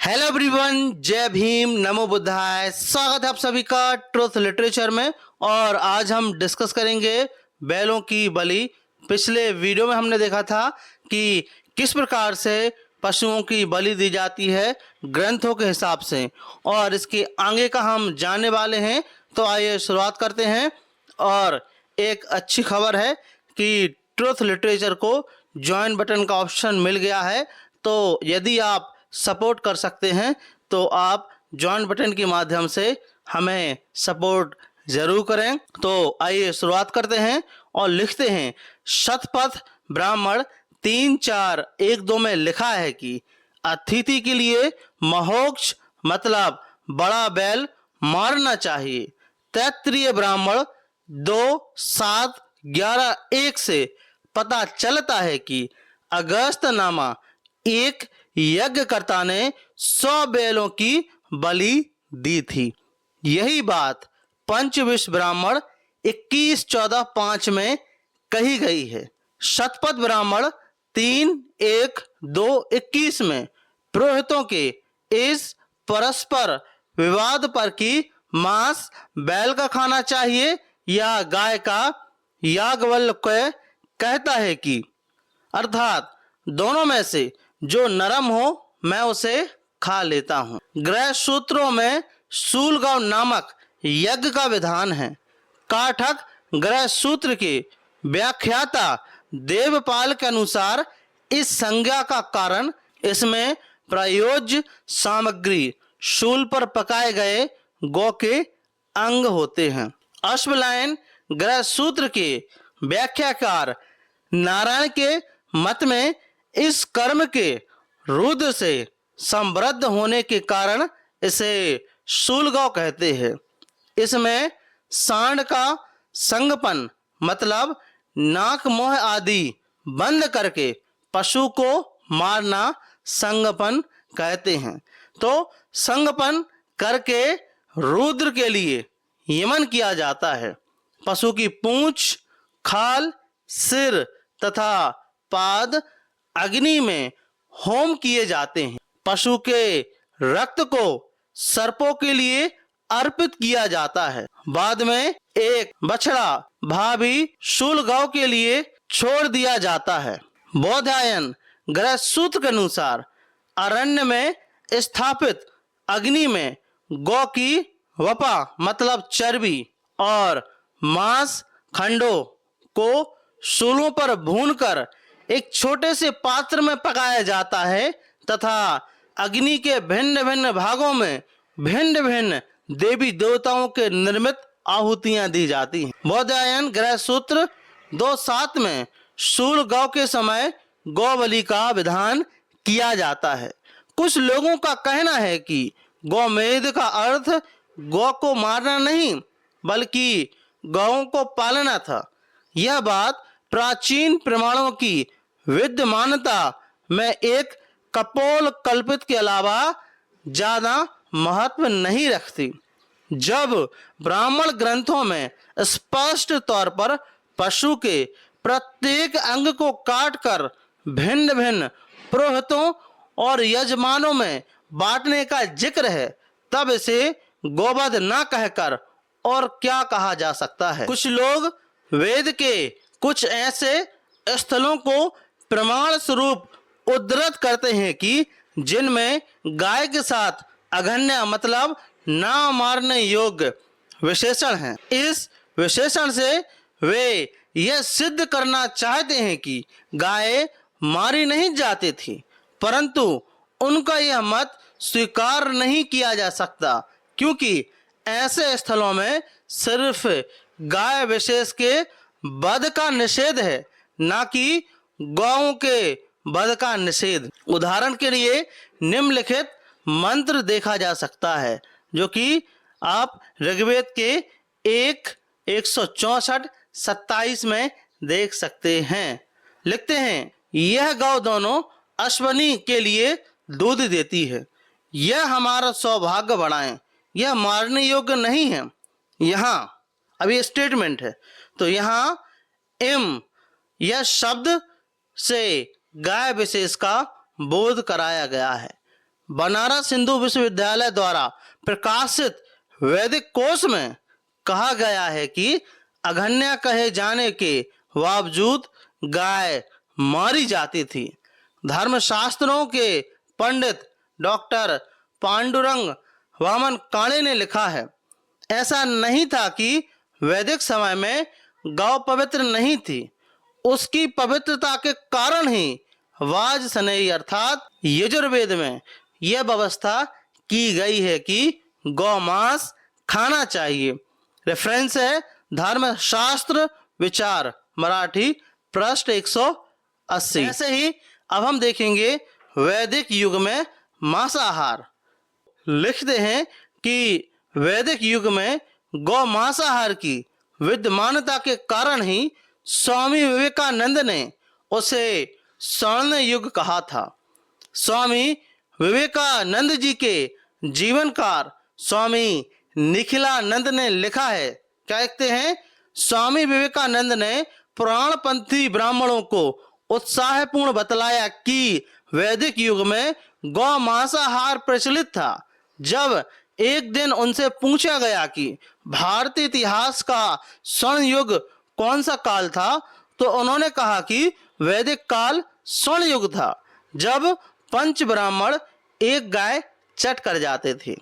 Hello everyone, जय भीम, नमो बुद्धाय। स्वागत है आप सभी का ट्रुथ लिटरेचर में। और आज हम डिस्कस करेंगे बैलों की बलि। पिछले वीडियो में हमने देखा था कि किस प्रकार से पशुओं की बलि दी जाती है ग्रंथों के हिसाब से, और इसके आगे का हम जानने वाले हैं। तो आइए शुरुआत करते हैं। और एक अच्छी खबर है कि ट्रुथ लिटरेचर को ज्वाइन बटन का ऑप्शन मिल गया है। तो यदि आप सपोर्ट कर सकते हैं तो आप ज्वाइन बटन के माध्यम से हमें सपोर्ट जरूर करें। तो आइए शुरुआत करते हैं और लिखते हैं। शतपथ ब्राह्मण 3-4-1-2 में लिखा है कि अतिथि के लिए महोक्ष मतलब बड़ा बैल मारना चाहिए। तैत्तिरीय ब्राह्मण 2-7-11-1 से पता चलता है कि अगस्त नामा एक यज्ञकर्ता ने 100 बैलों की बलि दी थी। यही बात पंचविश ब्राह्मण 21-14-5 में कही गई है। शतपथ ब्राह्मण 3-1-2-21 में पुरोहितों के इस परस्पर विवाद पर कि मांस बैल का खाना चाहिए या गाय का, याज्ञवल्क्य कहता है कि अर्थात दोनों में से जो नरम हो मैं उसे खा लेता हूँ। गृह सूत्रों में शूलगांव नामक यज्ञ का विधान है। काठक गृह सूत्र के व्याख्याता देवपाल के अनुसार इस संज्ञा का कारण इसमें प्रयोज्य सामग्री शूल पर पकाए गए गौ के अंग होते हैं। अश्वलायन गृह सूत्र के व्याख्याकार नारायण के मत में इस कर्म के रुद्र से समृद्ध होने के कारण इसे शूलगांव कहते हैं। इसमें सांड का संगपन मतलब नाक मुंह आदि बंद करके पशु को मारना संगपन कहते हैं। तो संगपन करके रुद्र के लिए यमन किया जाता है। पशु की पूंछ, खाल, सिर तथा पाद अग्नि में होम किए जाते हैं। पशु के रक्त को सर्पों के लिए अर्पित किया जाता है। बाद में एक बछड़ा भाभी शूलगांव के लिए छोड़ दिया जाता है। बौधायन गृह सूत्र के अनुसार अरण्य में स्थापित अग्नि में गौ की वपा मतलब चर्बी और मांस खंडों को शूलों पर भूनकर एक छोटे से पात्र में पकाया जाता है तथा अग्नि के भिन्न भिन्न भागों में भिन्न भिन्न देवी देवताओं के निर्मित आहुतियां दी जाती हैं। बौधायन गृह सूत्र 2-7 में शूलगांव के समय गौ बलि का विधान किया जाता है। कुछ लोगों का कहना है कि गौमेध का अर्थ गौ को मारना नहीं बल्कि गौओं को पालना था। यह बात प्राचीन प्रमाणों की विद्यमानता में एक कपोल कल्पित के अलावा ज्यादा महत्व नहीं रखती। जब ब्राह्मण ग्रंथों में स्पष्ट तौर पर पशु के प्रत्येक अंग को काटकर भिन्न भिन्न पुरोहितों और यजमानों में बांटने का जिक्र है, तब इसे गोवध न कहकर और क्या कहा जा सकता है। कुछ लोग वेद के कुछ ऐसे स्थलों को प्रमाण स्वरूप उद्धृत करते हैं कि जिनमें गाय के साथ अघन्य मतलब ना मारने योग्य विशेषण हैं। इस विशेषण से वे यह सिद्ध करना चाहते हैं कि गाय मारी नहीं जाती थी, परंतु उनका यह मत स्वीकार नहीं किया जा सकता क्योंकि ऐसे स्थलों में सिर्फ गाय विशेष के वध का निषेध है, न कि गौओं के वध का निषेध। उदाहरण के लिए निम्नलिखित मंत्र देखा जा सकता है जो कि आप ऋग्वेद के 1-164-27 में देख सकते हैं। लिखते हैं, यह गौ दोनों अश्वनी के लिए दूध देती है। यह हमारा सौभाग्य बढ़ाएं। यह मारने योग्य नहीं है। यहाँ अभी स्टेटमेंट है, तो यहाँ इम यह शब्द से गाय विशेष का बोध कराया गया है। बनारस हिंदू विश्वविद्यालय द्वारा प्रकाशित वैदिक कोश में कहा गया है कि अघन्या कहे जाने के बावजूद गाय मारी जाती थी। धर्मशास्त्रों के पंडित डॉक्टर पांडुरंग वामन काणे ने लिखा है, ऐसा नहीं था कि वैदिक समय में गौ पवित्र नहीं थी, उसकी पवित्रता के कारण ही वाजसनेयी अर्थात यजुर्वेद में यह व्यवस्था की गई है कि गौ मांस खाना चाहिए। रेफरेंस है धर्मशास्त्र विचार मराठी पृष्ठ 180। ऐसे ही अब हम देखेंगे वैदिक युग में मांसाहार। लिखते हैं कि वैदिक युग में गौ मांसाहार की विद्यमानता के कारण ही स्वामी विवेकानंद ने उसे स्वर्ण युग कहा था। स्वामी विवेकानंद जी के जीवनकार स्वामी निखिलानंद ने लिखा है, क्या लिखते हैं? स्वामी विवेकानंद ने पुराणपंथी ब्राह्मणों को उत्साहपूर्ण बतलाया कि वैदिक युग में गौ मांसाहार प्रचलित था। जब एक दिन उनसे पूछा गया कि भारतीय इतिहास का स्वर्ण युग कौन सा काल था, तो उन्होंने कहा कि वैदिक काल स्वर्ण युग था, जब पंच ब्राह्मण एक गाय चट कर जाते थे।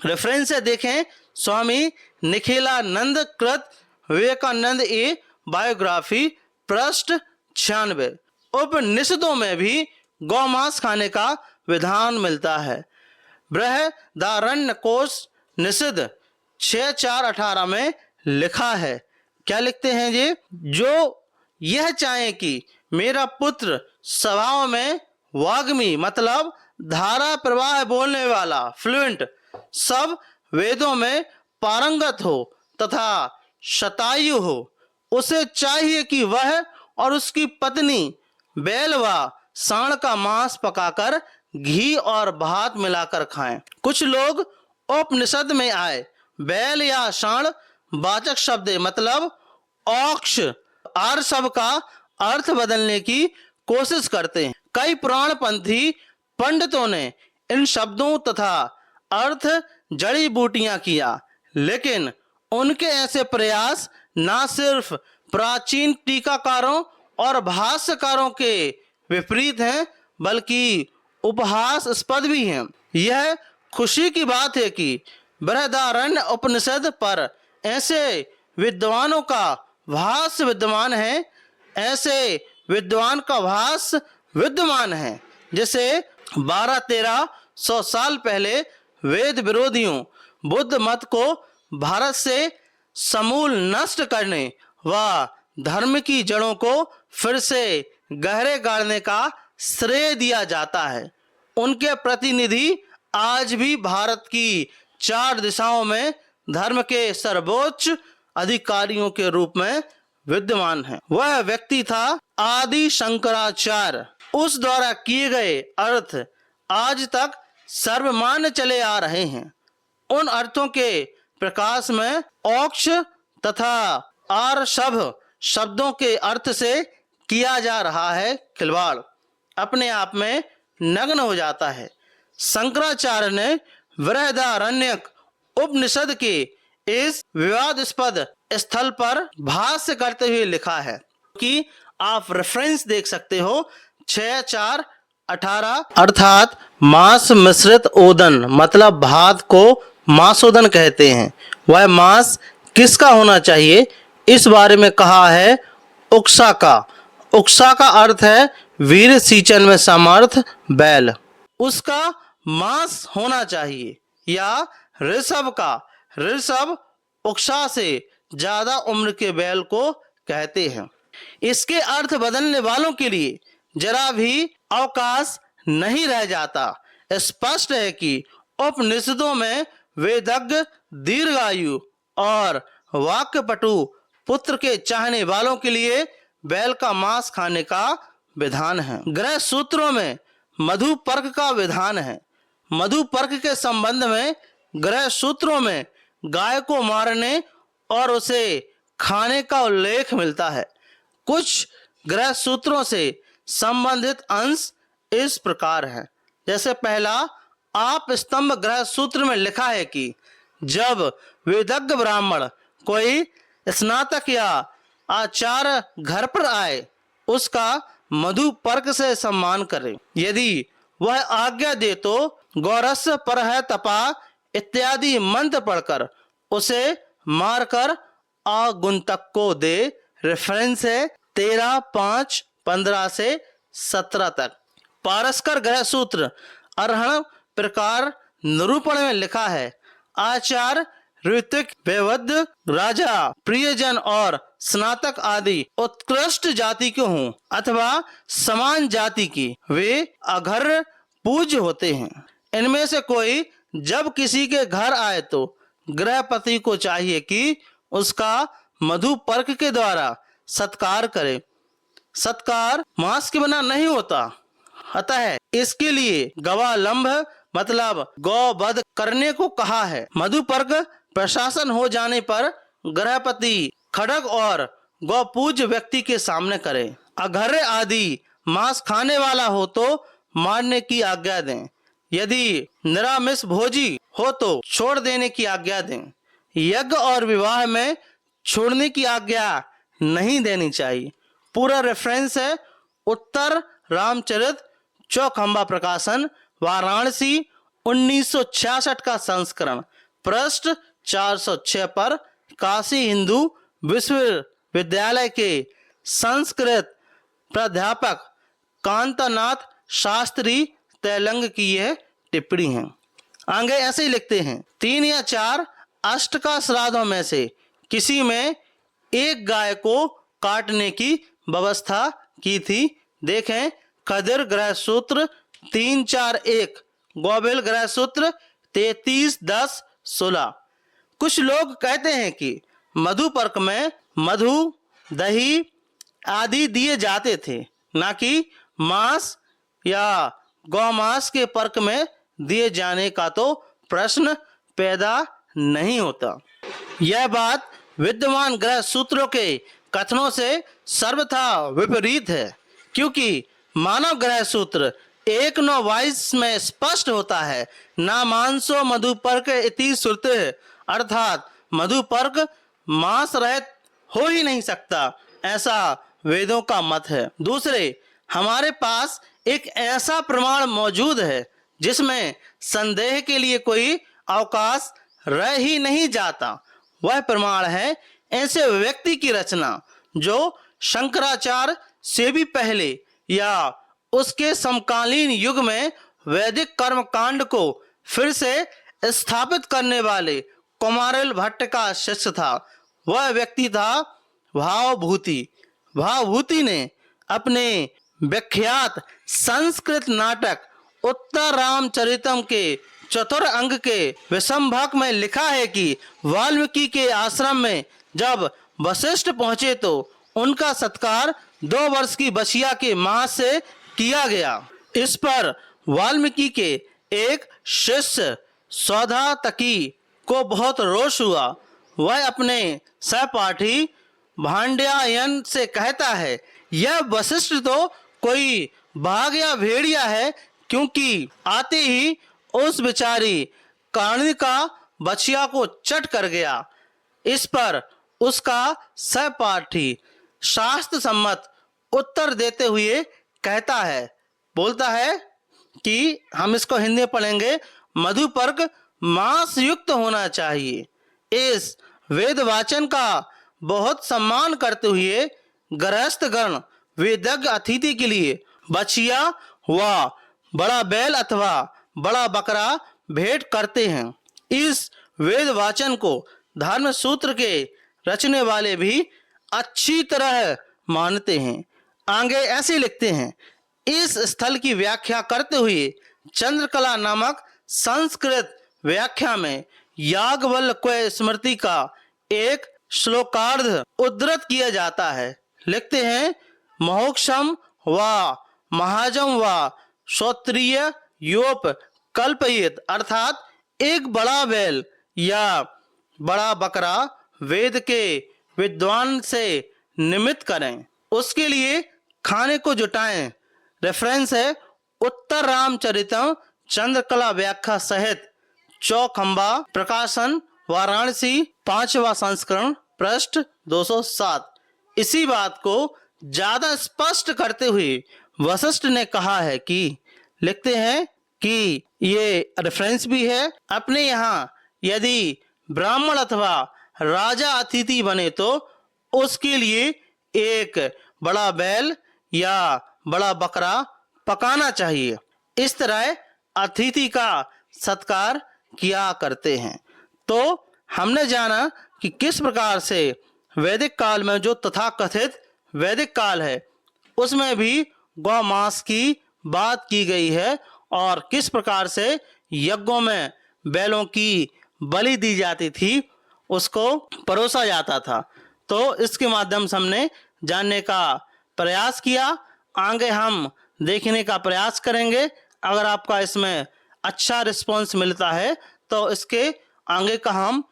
रेफरेंस से देखें स्वामी निखिलानंद कृत विवेकानंद ए बायोग्राफी पृष्ठ 96। उपनिषदों में भी गौमांस खाने का विधान मिलता है। बृहदारण्य कोश निषिद्ध 6:4-18 में लिखा है, क्या लिखते हैं जी? जो यह चाहे कि मेरा पुत्र स्वभाव में वाग्मी मतलब धारा प्रवाह बोलने वाला फ्लुएंट, सब वेदों में पारंगत हो तथा शतायु हो, उसे चाहिए कि वह और उसकी पत्नी बैल व सांड का मांस पकाकर घी और भात मिलाकर खाएं। कुछ लोग उपनिषद में आए बैल या सांड वाचक शब्द मतलब ऑक्ष आर शब्द का अर्थ बदलने की कोशिश करते हैं। कई पुराणपंथी पंडितों ने इन शब्दों तथा अर्थ जड़ी बूटियां किया, लेकिन उनके ऐसे प्रयास न सिर्फ प्राचीन टीकाकारों और भाष्यकारों के विपरीत हैं, बल्कि उपहासास्पद भी हैं। यह खुशी की बात है कि बृहदारण्य उपनिषद पर ऐसे विद्वानों का भाष्य विद्यमान है, ऐसे विद्वान का भाष्य विद्यमान है जिसे 1200-1300 साल पहले वेद विरोधियों बुद्ध मत को भारत से समूल नष्ट करने व धर्म की जड़ों को फिर से गहरे गाड़ने का श्रेय दिया जाता है। उनके प्रतिनिधि आज भी भारत की 4 दिशाओं में धर्म के सर्वोच्च अधिकारियों के रूप में विद्यमान है। वह व्यक्ति था आदि शंकराचार्य। उस द्वारा किए गए अर्थ आज तक सर्वमान्य चले आ रहे हैं। उन अर्थों के प्रकाश में औक्ष तथा आर शब्दों के अर्थ से किया जा रहा है खिलवाड़ अपने आप में नग्न हो जाता है। शंकराचार्य ने बृहदारण्यक उपनिषद के इस विवादास्पद स्थल पर भाष्य करते हुए लिखा है कि आप रेफरेंस देख सकते हो 6:4-18 अर्थात मांस मिश्रित ओदन मतलब भात को मांसोदन कहते हैं। वह मांस किसका होना चाहिए इस बारे में कहा है उक्सा का। उक्सा का अर्थ है वीर सिंचन में समर्थ बैल, उसका मांस होना चाहिए। या ऋषभ का, ऋषभ उक्सा से ज्यादा उम्र के बैल को कहते हैं। इसके अर्थ बदलने वालों के लिए जरा भी अवकाश नहीं रह जाता। स्पष्ट है कि उपनिषदों में वेदज्ञ दीर्घायु और वाक्यपटु पुत्र के चाहने वालों के लिए बैल का मांस खाने का विधान है। ग्रह सूत्रों में मधुपर्क का विधान है। मधुपर्क के संबंध में ग्रह सूत्रों में गाय को मारने और उसे खाने का उल्लेख मिलता है। कुछ ग्रह सूत्रों से संबंधित अंश इस प्रकार है। जैसे पहला आप स्तंभ ग्रह सूत्र में लिखा है कि जब वेदज्ञ ब्राह्मण कोई स्नातक या आचार्य घर पर आए उसका मधु पर्क से सम्मान करें। यदि वह आज्ञा दे तो गौरस्य पर है तपा इत्यादि मंत्र पढ़कर उसे मारकर आगुंतक को दे। रेफरेंस है 13-5-15 से 17 तक। पारस्कर ग्रह सूत्र अर्हण प्रकार निरूपण में लिखा है आचार्य ऋत्विक वैवद्य राजा प्रियजन और स्नातक आदि उत्कृष्ट जाति के हों अथवा समान जाति की वे अघर्य पूज्य होते हैं। इनमें से कोई जब किसी के घर आए तो गृहपति को चाहिए कि उसका मधु पर्क के द्वारा सत्कार करे। सत्कार मांस के बिना नहीं होता, अतः इसके लिए गवालंभ मतलब गौवध करने को कहा है। मधु पर्क प्रशासन हो जाने पर गृहपति खड्ग और गौपूज्य व्यक्ति के सामने करे। अघर्य आदि मांस खाने वाला हो तो मारने की आज्ञा दें। यदि निरामिष भोजी हो तो छोड़ देने की आज्ञा दें। यज्ञ और विवाह में छोड़ने की आज्ञा नहीं देनी चाहिए। पूरा रेफरेंस है उत्तर रामचरित चौखंबा प्रकाशन वाराणसी 1966 का संस्करण पृष्ठ 406 पर काशी हिंदू विश्वविद्यालय के संस्कृत प्राध्यापक कांतानाथ शास्त्री तेलंग की यह टिप्पणी है। आगे ऐसे ही लिखते हैं 3 या 4 अष्ट का श्राद्धों में से किसी में एक गाय को काटने की व्यवस्था की थी। देखें खदिर ग्रह सूत्र 341, गोबिल ग्रह सूत्र 33-10-16। कुछ लोग कहते हैं कि मधु पर्क में मधु दही आदि दिए जाते थे, ना कि मांस या गौमांस के पर्क में दिए जाने का तो प्रश्न पैदा नहीं होता। यह बात विद्यमान ग्रह सूत्रों के कथनों से सर्वथा विपरीत है, क्योंकि मानव ग्रह सूत्र 1-9-22 में स्पष्ट होता है ना मांसो मधु पर्क इति श्रुते, अर्थात मधु पर्क मांस रहित हो ही नहीं सकता, ऐसा वेदों का मत है। दूसरे हमारे पास एक ऐसा प्रमाण मौजूद है जिसमें संदेह के लिए कोई अवकाश रह ही नहीं जाता। वह प्रमाण है ऐसे व्यक्ति की रचना जो शंकराचार्य से भी पहले या उसके समकालीन युग में वैदिक कर्म कांड को फिर से स्थापित करने वाले कुमारिल भट्ट का शिष्य था। वह व्यक्ति था भावभूति। भावभूति ने अपने विख्यात संस्कृत नाटक उत्तर रामचरितम के चतुर अंग के विषमभाग में लिखा है कि वाल्मीकि के आश्रम में जब वशिष्ठ पहुंचे तो उनका सत्कार 2 वर्ष की बछिया के मांस से किया गया। इस पर वाल्मीकि के एक शिष्य सौधातकी को बहुत रोष हुआ। वह अपने सहपाठी भांड्यायन से कहता है यह वशिष्ठ तो कोई बाघ या भेड़िया है, क्योंकि आते ही उस बेचारी कर्णिका बछिया को चट कर गया। इस पर उसका सहपाठी शास्त्र सम्मत उत्तर देते हुए कहता है, बोलता है कि हम इसको हिंदी में पढ़ेंगे, मधु पर्क मांस युक्त होना चाहिए। इस वेद वाचन का बहुत सम्मान करते हुए गृहस्थ गण वेदज्ञ अतिथि के लिए बछिया व बड़ा बैल अथवा बड़ा बकरा भेंट करते हैं। इस वेद वाचन को धर्म सूत्र के रचने वाले भी अच्छी तरह मानते हैं। आगे ऐसे लिखते हैं, इस स्थल की व्याख्या करते हुए चंद्रकला नामक संस्कृत व्याख्या में याज्ञवल्क्य स्मृति का एक श्लोकार्ध उद्धृत किया जाता है। लिखते हैं, मोक्षम व महाजम व श्रोत्रिय योप कल्पयित, अर्थात एक बड़ा बैल या बड़ा बकरा वेद के विद्वान से निमित्त करें, उसके लिए खाने को जुटाएं। रेफरेंस है उत्तर रामचरितम चंद्रकला व्याख्या सहित चौखंबा प्रकाशन वाराणसी 5वां संस्करण पृष्ठ 207। इसी बात को ज्यादा स्पष्ट करते हुए वशिष्ठ ने कहा है कि लिखते हैं कि ये रेफरेंस भी है, अपने यहाँ यदि ब्राह्मण अथवा राजा अतिथि बने तो उसके लिए एक बड़ा बैल या बड़ा बकरा पकाना चाहिए। इस तरह अतिथि का सत्कार किया करते हैं। तो हमने जाना कि किस प्रकार से वैदिक काल में जो तथाकथित वैदिक काल है उसमें भी गौ मांस की बात की गई है और किस प्रकार से यज्ञों में बैलों की बलि दी जाती थी, उसको परोसा जाता था। तो इसके माध्यम से हमने जानने का प्रयास किया। आगे हम देखने का प्रयास करेंगे। अगर आपका इसमें अच्छा रिस्पॉन्स मिलता है तो इसके आगे का हम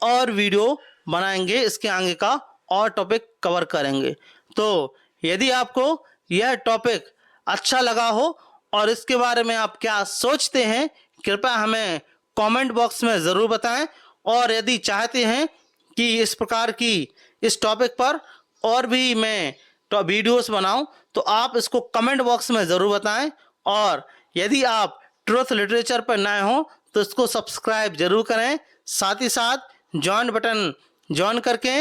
और वीडियो बनाएंगे, इसके आगे का और टॉपिक कवर करेंगे। तो यदि आपको यह टॉपिक अच्छा लगा हो और इसके बारे में आप क्या सोचते हैं, कृपया हमें कमेंट बॉक्स में ज़रूर बताएं। और यदि चाहते हैं कि इस प्रकार की इस टॉपिक पर और भी मैं वीडियोस बनाऊं तो आप इसको कमेंट बॉक्स में ज़रूर बताएं। और यदि आप ट्रुथ लिटरेचर पर नए हो तो इसको सब्सक्राइब जरूर करें, साथ ही साथ जॉइन बटन जॉइन करके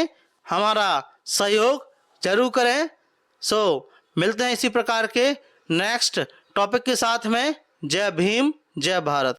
हमारा सहयोग जरूर करें। सो मिलते हैं इसी प्रकार के नेक्स्ट टॉपिक के साथ में। जय भीम, जय भारत।